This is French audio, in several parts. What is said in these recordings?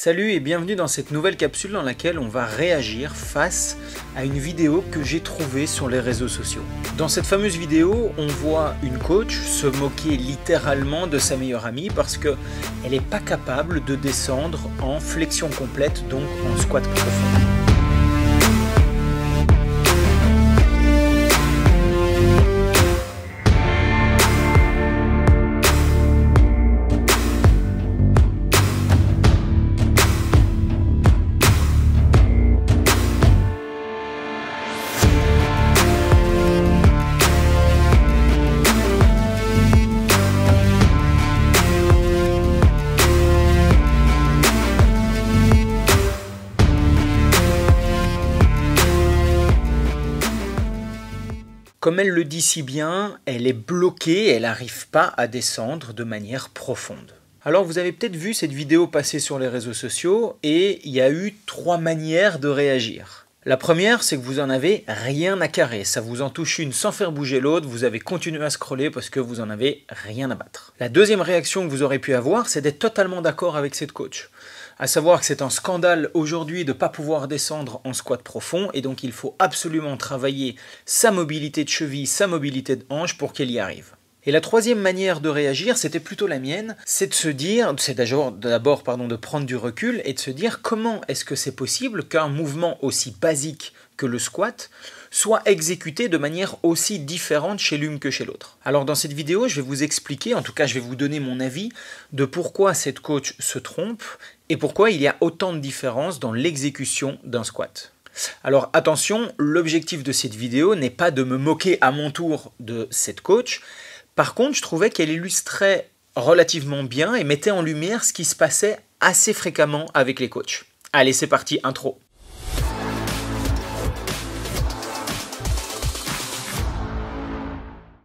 Salut et bienvenue dans cette nouvelle capsule dans laquelle on va réagir face à une vidéo que j'ai trouvée sur les réseaux sociaux. Dans cette fameuse vidéo, on voit une coach se moquer littéralement de sa meilleure amie parce qu'elle n'est pas capable de descendre en flexion complète, donc en squat profond. Comme elle le dit si bien, elle est bloquée, elle n'arrive pas à descendre de manière profonde. Alors vous avez peut-être vu cette vidéo passer sur les réseaux sociaux et il y a eu 3 manières de réagir. La première, c'est que vous en avez rien à carrer, ça vous en touche une sans faire bouger l'autre, vous avez continué à scroller parce que vous en avez rien à battre. La deuxième réaction que vous aurez pu avoir, c'est d'être totalement d'accord avec cette coach. À savoir que c'est un scandale aujourd'hui de ne pas pouvoir descendre en squat profond et donc il faut absolument travailler sa mobilité de cheville, sa mobilité de hanche pour qu'elle y arrive. Et la troisième manière de réagir, c'était plutôt la mienne, c'est de se dire, c'est d'abord de prendre du recul et de se dire comment est-ce que c'est possible qu'un mouvement aussi basique que le squat soit exécuté de manière aussi différente chez l'une que chez l'autre. Alors dans cette vidéo, je vais vous expliquer, en tout cas je vais vous donner mon avis de pourquoi cette coach se trompe et pourquoi il y a autant de différences dans l'exécution d'un squat. Alors attention, l'objectif de cette vidéo n'est pas de me moquer à mon tour de cette coach. Par contre, je trouvais qu'elle illustrait relativement bien et mettait en lumière ce qui se passait assez fréquemment avec les coachs. Allez, c'est parti, intro.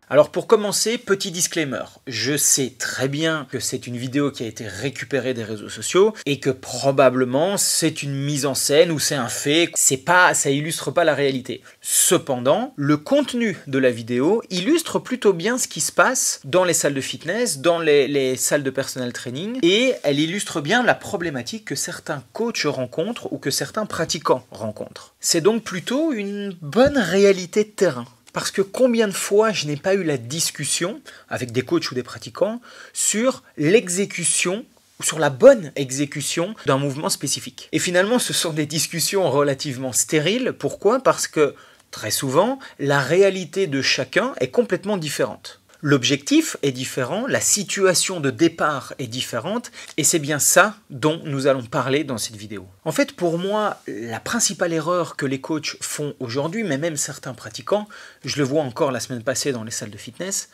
Alors pour commencer, petit disclaimer, je sais très bien que c'est une vidéo qui a été récupérée des réseaux sociaux et que probablement c'est une mise en scène ou c'est un fait, ça illustre pas la réalité. Cependant, le contenu de la vidéo illustre plutôt bien ce qui se passe dans les salles de fitness, dans les salles de personal training et elle illustre bien la problématique que certains coachs rencontrent ou que certains pratiquants rencontrent. C'est donc plutôt une bonne réalité de terrain. Parce que combien de fois je n'ai pas eu la discussion avec des coachs ou des pratiquants sur l'exécution ou sur la bonne exécution d'un mouvement spécifique. Et finalement, ce sont des discussions relativement stériles. Pourquoi ? Parce que très souvent, la réalité de chacun est complètement différente. L'objectif est différent, la situation de départ est différente, et c'est bien ça dont nous allons parler dans cette vidéo. En fait, pour moi, la principale erreur que les coachs font aujourd'hui, mais même certains pratiquants, je le vois encore la semaine passée dans les salles de fitness,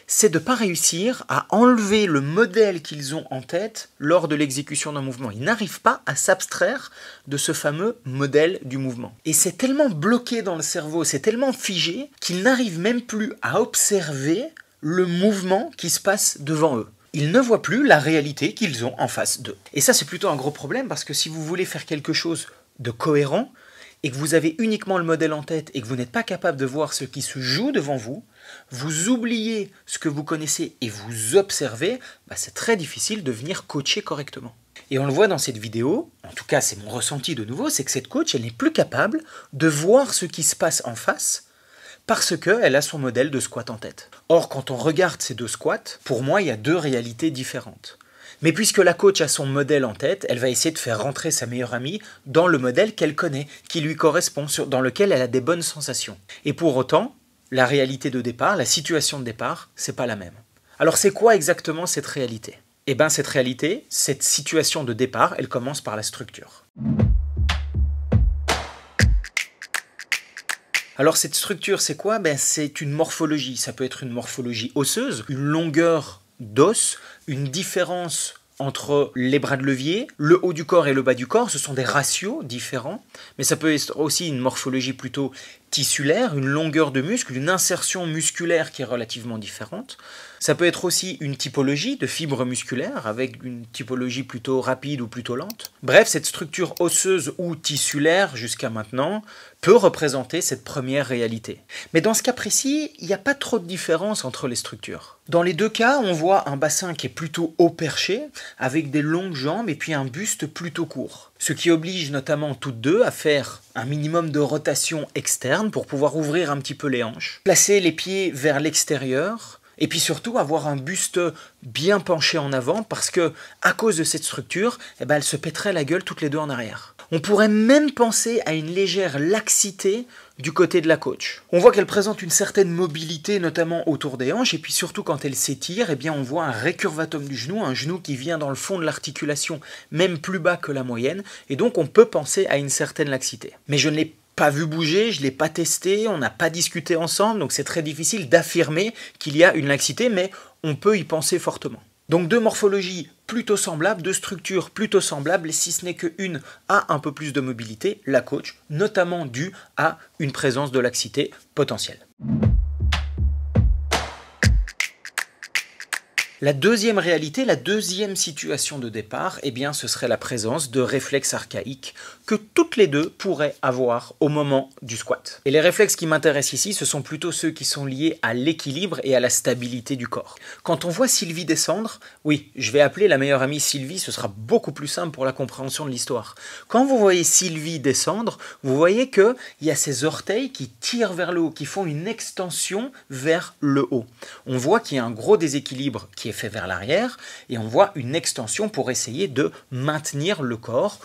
c'est de ne pas réussir à enlever le modèle qu'ils ont en tête lors de l'exécution d'un mouvement. Ils n'arrivent pas à s'abstraire de ce fameux modèle du mouvement. Et c'est tellement bloqué dans le cerveau, c'est tellement figé, qu'ils n'arrivent même plus à observer le mouvement qui se passe devant eux. Ils ne voient plus la réalité qu'ils ont en face d'eux. Et ça, c'est plutôt un gros problème parce que si vous voulez faire quelque chose de cohérent et que vous avez uniquement le modèle en tête et que vous n'êtes pas capable de voir ce qui se joue devant vous, vous oubliez ce que vous connaissez et vous observez, c'est très difficile de venir coacher correctement. Et on le voit dans cette vidéo, en tout cas c'est mon ressenti de nouveau, c'est que cette coach, elle n'est plus capable de voir ce qui se passe en face parce qu'elle a son modèle de squat en tête. Or, quand on regarde ces deux squats, pour moi, il y a 2 réalités différentes. Mais puisque la coach a son modèle en tête, elle va essayer de faire rentrer sa meilleure amie dans le modèle qu'elle connaît, qui lui correspond, dans lequel elle a des bonnes sensations. Et pour autant, la réalité de départ, la situation de départ, c'est pas la même. Alors c'est quoi exactement cette réalité ? Eh bien cette réalité, cette situation de départ, elle commence par la structure. Alors cette structure, c'est quoi ? C'est une morphologie. Ça peut être une morphologie osseuse, une longueur d'os, une différence entre les bras de levier, le haut du corps et le bas du corps. Ce sont des ratios différents, mais ça peut être aussi une morphologie plutôt tissulaire, une longueur de muscle, une insertion musculaire qui est relativement différente. Ça peut être aussi une typologie de fibres musculaires avec une typologie plutôt rapide ou plutôt lente. Bref, cette structure osseuse ou tissulaire jusqu'à maintenant peut représenter cette première réalité. Mais dans ce cas précis, il n'y a pas trop de différence entre les structures. Dans les deux cas, on voit un bassin qui est plutôt haut perché, avec des longues jambes et puis un buste plutôt court. Ce qui oblige notamment toutes deux à faire un minimum de rotation externe pour pouvoir ouvrir un petit peu les hanches, placer les pieds vers l'extérieur, et puis surtout avoir un buste bien penché en avant parce que à cause de cette structure, elles se pèteraient la gueule toutes les deux en arrière. On pourrait même penser à une légère laxité du côté de la coach. On voit qu'elle présente une certaine mobilité, notamment autour des hanches, et puis surtout quand elle s'étire, on voit un récurvatum du genou, un genou qui vient dans le fond de l'articulation, même plus bas que la moyenne, et donc on peut penser à une certaine laxité. Mais je ne l'ai pas vu bouger, je ne l'ai pas testé, on n'a pas discuté ensemble, donc c'est très difficile d'affirmer qu'il y a une laxité, mais on peut y penser fortement. Donc deux morphologies plutôt semblables, deux structures plutôt semblables, si ce n'est qu'une a un peu plus de mobilité, la coach, notamment due à une présence de laxité potentielle. La deuxième réalité, la deuxième situation de départ, ce serait la présence de réflexes archaïques que toutes les deux pourraient avoir au moment du squat. Et les réflexes qui m'intéressent ici, ce sont plutôt ceux qui sont liés à l'équilibre et à la stabilité du corps. Quand on voit Sylvie descendre, oui, je vais appeler la meilleure amie Sylvie, ce sera beaucoup plus simple pour la compréhension de l'histoire. Quand vous voyez Sylvie descendre, vous voyez qu'il y a ses orteils qui tirent vers le haut, qui font une extension vers le haut. On voit qu'il y a un gros déséquilibre qui est fait vers l'arrière et on voit une extension pour essayer de maintenir le corps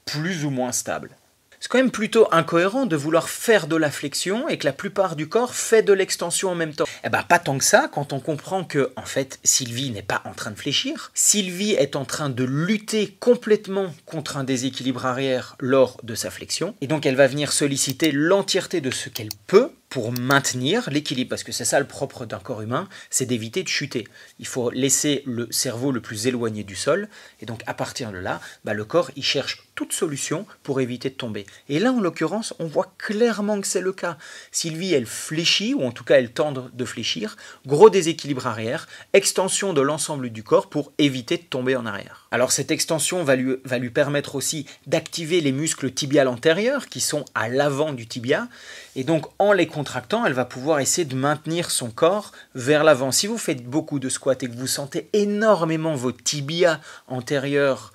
plus ou moins stable. C'est quand même plutôt incohérent de vouloir faire de la flexion et que la plupart du corps fait de l'extension en même temps. Pas tant que ça quand on comprend que, en fait, Sylvie n'est pas en train de fléchir. Sylvie est en train de lutter complètement contre un déséquilibre arrière lors de sa flexion. Et donc elle va venir solliciter l'entièreté de ce qu'elle peut pour maintenir l'équilibre, parce que c'est ça le propre d'un corps humain, c'est d'éviter de chuter. Il faut laisser le cerveau le plus éloigné du sol, et donc à partir de là, le corps il cherche toute solution pour éviter de tomber. Et là, en l'occurrence, on voit clairement que c'est le cas. Sylvie, elle fléchit, ou en tout cas elle tente de fléchir, gros déséquilibre arrière, extension de l'ensemble du corps pour éviter de tomber en arrière. Alors cette extension va lui permettre aussi d'activer les muscles tibiales antérieurs, qui sont à l'avant du tibia, et donc en les contractant, elle va pouvoir essayer de maintenir son corps vers l'avant. Si vous faites beaucoup de squats et que vous sentez énormément vos tibias antérieurs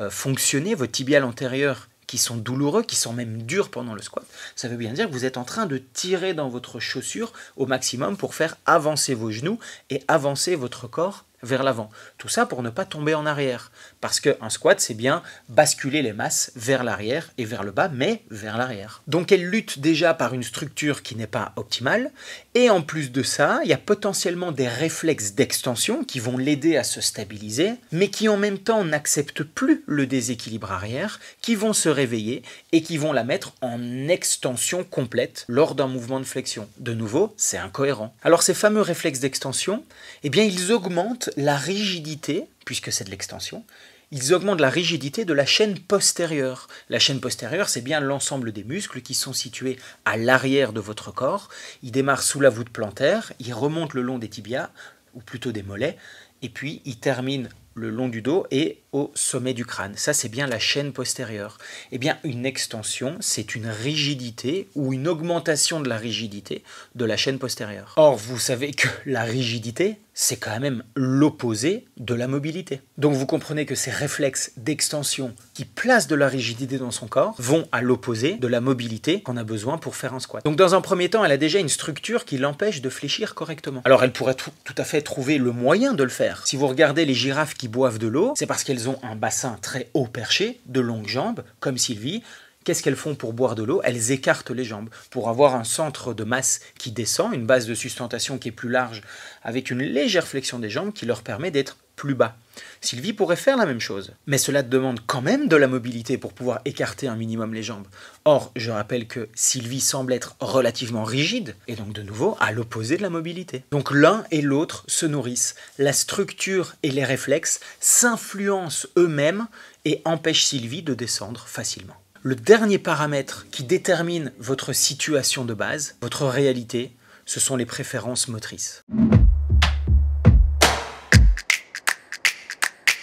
fonctionner, vos tibiales antérieurs qui sont douloureux, qui sont même durs pendant le squat, ça veut bien dire que vous êtes en train de tirer dans votre chaussure au maximum pour faire avancer vos genoux et avancer votre corps vers l'avant. Tout ça pour ne pas tomber en arrière. Parce qu'un squat, c'est bien basculer les masses vers l'arrière et vers le bas, mais vers l'arrière. Donc elle lutte déjà par une structure qui n'est pas optimale. Et en plus de ça, il y a potentiellement des réflexes d'extension qui vont l'aider à se stabiliser, mais qui en même temps n'acceptent plus le déséquilibre arrière, qui vont se réveiller et qui vont la mettre en extension complète lors d'un mouvement de flexion. De nouveau, c'est incohérent. Alors ces fameux réflexes d'extension, ils augmentent la rigidité, puisque c'est de l'extension, ils augmentent la rigidité de la chaîne postérieure. La chaîne postérieure, c'est bien l'ensemble des muscles qui sont situés à l'arrière de votre corps. Ils démarrent sous la voûte plantaire, ils remontent le long des tibias, ou plutôt des mollets, et puis ils terminent le long du dos et au sommet du crâne. Ça, c'est bien la chaîne postérieure. Une extension, c'est une rigidité ou une augmentation de la rigidité de la chaîne postérieure. Or, vous savez que la rigidité, c'est quand même l'opposé de la mobilité. Donc vous comprenez que ces réflexes d'extension qui placent de la rigidité dans son corps vont à l'opposé de la mobilité qu'on a besoin pour faire un squat. Donc dans un premier temps, elle a déjà une structure qui l'empêche de fléchir correctement. Alors elle pourrait tout à fait trouver le moyen de le faire. Si vous regardez les girafes qui boivent de l'eau, c'est parce qu'elles ont un bassin très haut perché, de longues jambes, comme Sylvie. Qu'est-ce qu'elles font pour boire de l'eau? Elles écartent les jambes pour avoir un centre de masse qui descend, une base de sustentation qui est plus large, avec une légère flexion des jambes qui leur permet d'être plus bas. Sylvie pourrait faire la même chose, mais cela demande quand même de la mobilité pour pouvoir écarter un minimum les jambes. Or, je rappelle que Sylvie semble être relativement rigide, et donc de nouveau à l'opposé de la mobilité. Donc l'un et l'autre se nourrissent. La structure et les réflexes s'influencent eux-mêmes et empêchent Sylvie de descendre facilement. le dernier paramètre qui détermine votre situation de base, votre réalité, ce sont les préférences motrices.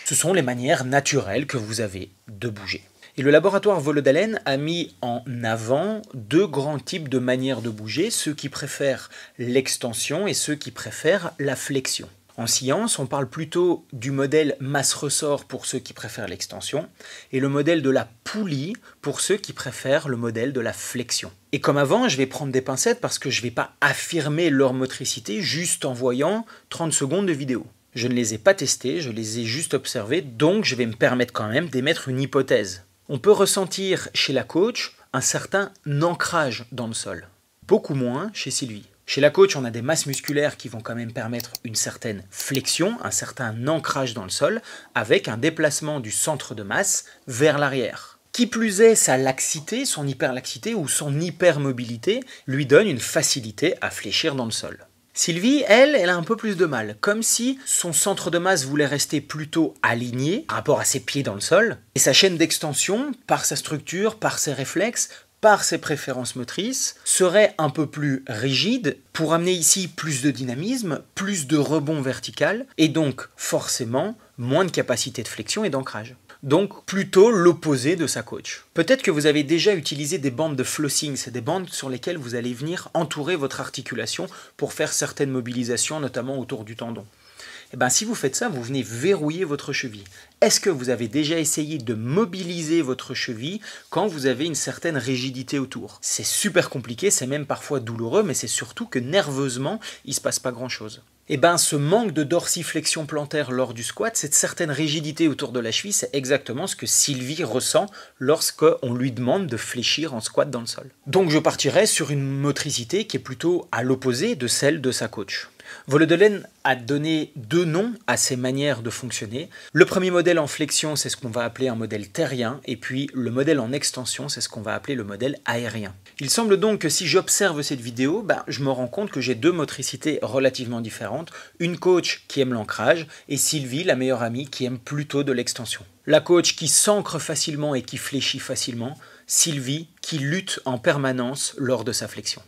Ce sont les manières naturelles que vous avez de bouger. Et le laboratoire Volodalen a mis en avant deux grands types de manières de bouger, ceux qui préfèrent l'extension et ceux qui préfèrent la flexion. En science, on parle plutôt du modèle masse-ressort pour ceux qui préfèrent l'extension et le modèle de la poulie pour ceux qui préfèrent le modèle de la flexion. Et comme avant, je vais prendre des pincettes parce que je ne vais pas affirmer leur motricité juste en voyant 30 secondes de vidéo. Je ne les ai pas testés, je les ai juste observés, donc je vais me permettre quand même d'émettre une hypothèse. On peut ressentir chez la coach un certain ancrage dans le sol, beaucoup moins chez Sylvie. Chez la coach, on a des masses musculaires qui vont quand même permettre une certaine flexion, un certain ancrage dans le sol, avec un déplacement du centre de masse vers l'arrière. Qui plus est, sa laxité, son hyperlaxité ou son hypermobilité lui donne une facilité à fléchir dans le sol. Sylvie, elle a un peu plus de mal, comme si son centre de masse voulait rester plutôt aligné par rapport à ses pieds dans le sol, et sa chaîne d'extension, par sa structure, par ses réflexes, par ses préférences motrices, serait un peu plus rigide pour amener ici plus de dynamisme, plus de rebond vertical, et donc forcément moins de capacité de flexion et d'ancrage. Donc plutôt l'opposé de sa coach. Peut-être que vous avez déjà utilisé des bandes de flossing, c'est des bandes sur lesquelles vous allez venir entourer votre articulation pour faire certaines mobilisations, notamment autour du tendon. Et bien, si vous faites ça, vous venez verrouiller votre cheville. Est-ce que vous avez déjà essayé de mobiliser votre cheville quand vous avez une certaine rigidité autour? C'est super compliqué, c'est même parfois douloureux, mais c'est surtout que nerveusement, il ne se passe pas grand-chose. Et bien, ce manque de dorsiflexion plantaire lors du squat, cette certaine rigidité autour de la cheville, c'est exactement ce que Sylvie ressent lorsqu'on lui demande de fléchir en squat dans le sol. Donc je partirai sur une motricité qui est plutôt à l'opposé de celle de sa coach. Volodelen a donné deux noms à ces manières de fonctionner. Le premier modèle en flexion, c'est ce qu'on va appeler un modèle terrien, et puis le modèle en extension, c'est ce qu'on va appeler le modèle aérien. Il semble donc que si j'observe cette vidéo, je me rends compte que j'ai deux motricités relativement différentes, une coach qui aime l'ancrage, et Sylvie, la meilleure amie, qui aime plutôt de l'extension. La coach qui s'ancre facilement et qui fléchit facilement, Sylvie qui lutte en permanence lors de sa flexion.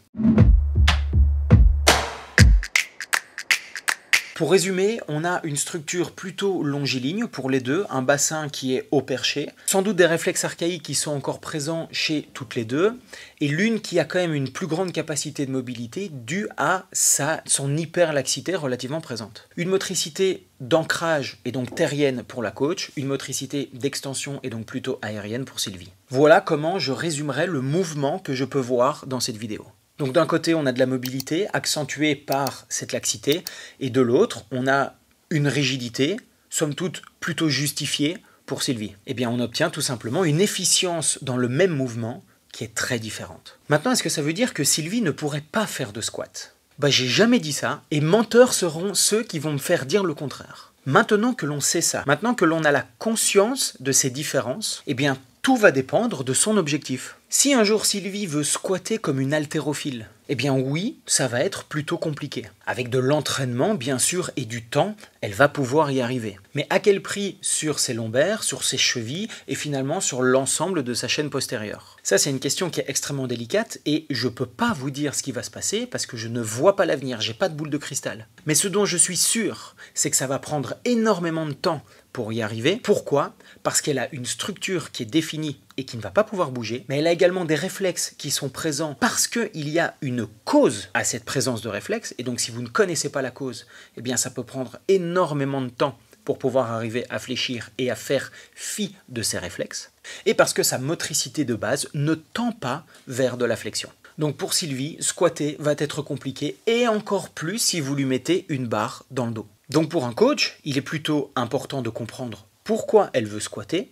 Pour résumer, on a une structure plutôt longiligne pour les deux, un bassin qui est haut perché, sans doute des réflexes archaïques qui sont encore présents chez toutes les deux, et l'une qui a quand même une plus grande capacité de mobilité due à son hyperlaxité relativement présente. Une motricité d'ancrage et donc terrienne pour la coach, une motricité d'extension et donc plutôt aérienne pour Sylvie. Voilà comment je résumerai le mouvement que je peux voir dans cette vidéo. Donc d'un côté, on a de la mobilité accentuée par cette laxité, et de l'autre, on a une rigidité, somme toute plutôt justifiée pour Sylvie. Eh bien, on obtient tout simplement une efficience dans le même mouvement qui est très différente. Maintenant, est-ce que ça veut dire que Sylvie ne pourrait pas faire de squat? J'ai jamais dit ça, et menteurs seront ceux qui vont me faire dire le contraire. Maintenant que l'on sait ça, maintenant que l'on a la conscience de ces différences, eh bien, tout va dépendre de son objectif. Si un jour Sylvie veut squatter comme une haltérophile, eh bien oui, ça va être plutôt compliqué. Avec de l'entraînement, bien sûr, et du temps, elle va pouvoir y arriver. Mais à quel prix sur ses lombaires, sur ses chevilles, et finalement sur l'ensemble de sa chaîne postérieure? Ça, c'est une question qui est extrêmement délicate, et je ne peux pas vous dire ce qui va se passer, parce que je ne vois pas l'avenir, j'ai pas de boule de cristal. Mais ce dont je suis sûr, c'est que ça va prendre énormément de temps pour y arriver. Pourquoi? Parce qu'elle a une structure qui est définie et qui ne va pas pouvoir bouger, mais elle a également des réflexes qui sont présents parce qu'il y a une cause à cette présence de réflexes, et donc si vous ne connaissez pas la cause, eh bien ça peut prendre énormément de temps pour pouvoir arriver à fléchir et à faire fi de ces réflexes, et parce que sa motricité de base ne tend pas vers de la flexion. Donc pour Sylvie, squatter va être compliqué, et encore plus si vous lui mettez une barre dans le dos. Donc pour un coach, il est plutôt important de comprendre pourquoi elle veut squatter,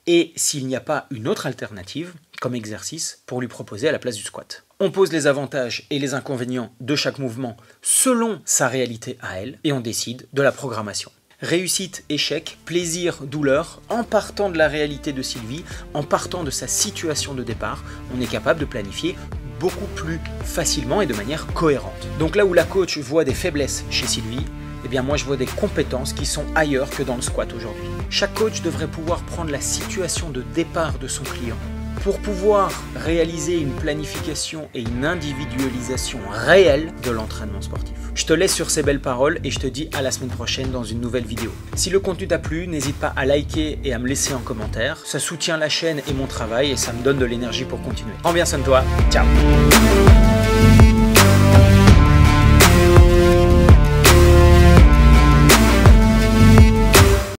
et s'il n'y a pas une autre alternative comme exercice pour lui proposer à la place du squat. On pose les avantages et les inconvénients de chaque mouvement selon sa réalité à elle, et on décide de la programmation. Réussite, échec, plaisir, douleur, en partant de la réalité de Sylvie, en partant de sa situation de départ, on est capable de planifier beaucoup plus facilement et de manière cohérente. Donc là où la coach voit des faiblesses chez Sylvie, eh bien moi je vois des compétences qui sont ailleurs que dans le squat aujourd'hui. Chaque coach devrait pouvoir prendre la situation de départ de son client, pour pouvoir réaliser une planification et une individualisation réelle de l'entraînement sportif. Je te laisse sur ces belles paroles et je te dis à la semaine prochaine dans une nouvelle vidéo. Si le contenu t'a plu, n'hésite pas à liker et à me laisser en commentaire. Ça soutient la chaîne et mon travail et ça me donne de l'énergie pour continuer. Prends bien soin de toi. Ciao.